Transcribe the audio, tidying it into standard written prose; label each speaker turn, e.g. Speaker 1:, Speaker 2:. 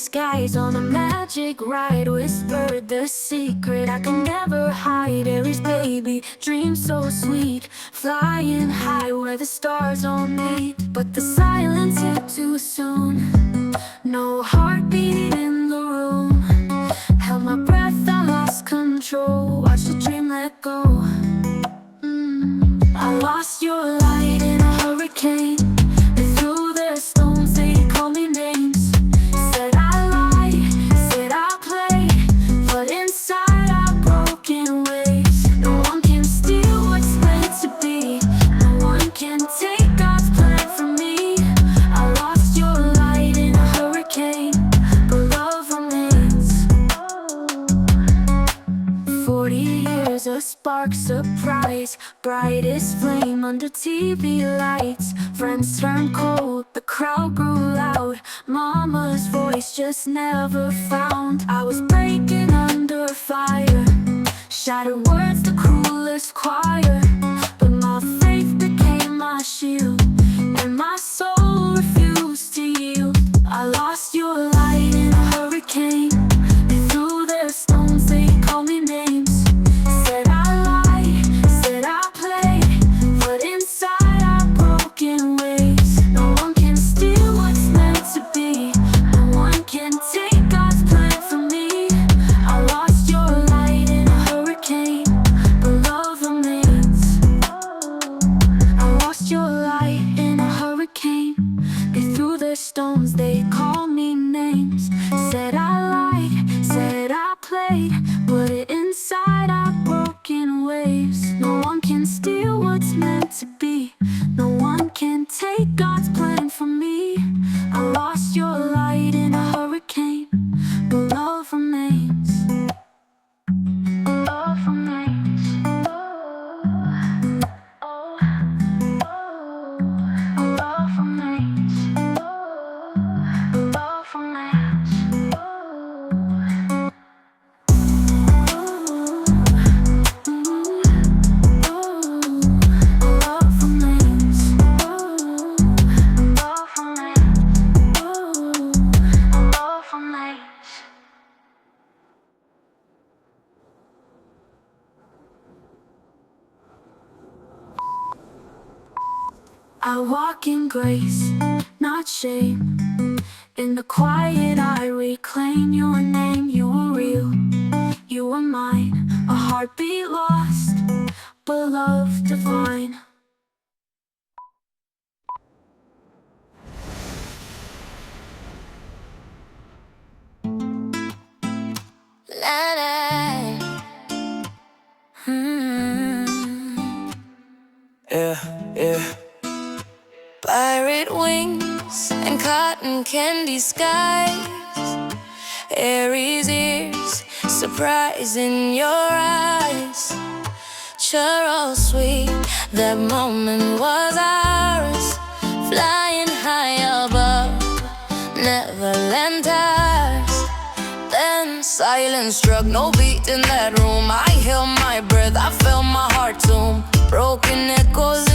Speaker 1: skies on a magic ride. Whispered the secret I can never hide. Aries baby, dream so sweet, flying high where the stars all meet. But the silence hit too soon, no heartbeat in the room. Held my breath, I lost control, watched the dream let go. I lost your light in a hurricane. They threw their stones, they called me names. Said I lie, said I play, but inside I broke in waves. No one can steal what's meant to be, no one can take God's plan from me. I lost your light in a hurricane, but love remains. 40 years, a spark surprise, brightest flame under TV lights. Friends turned cold, the crowd grew loud. Mama's voice just never found. I was breaking under fire, shattered words, the cruelest choir. But my faith became my shield, and my soul refused to yield. I lost your light in a hurricane. They threw their stones, they called me names. Said I lie, said I play, but inside I broke in waves. No one can steal what's meant to be, no one can take God's plan from me. I lost your light in a hurricane, but love remains. I lost your light in a hurricane. They threw their stones, they called me names. Said I lied, said I played, but inside I broke in waves. No one can steal what's meant to be, no one can take God's plan from me. I lost your light in a hurricane, but love remains. Love remains. Love remains. Love remains. I walk in grace, not shame. In the quiet I reclaim your name. You were real, you were mine. A heartbeat lost, but love divine. La la.
Speaker 2: Yeah. Pirate wings and cotton candy skies, Aries ears, surprise in your eyes. Sure, sweet, that moment was ours. Flying high above, Neverland towers. Then silence struck, no beat in that room. I held my breath, I felt my heart tomb. Broken echoes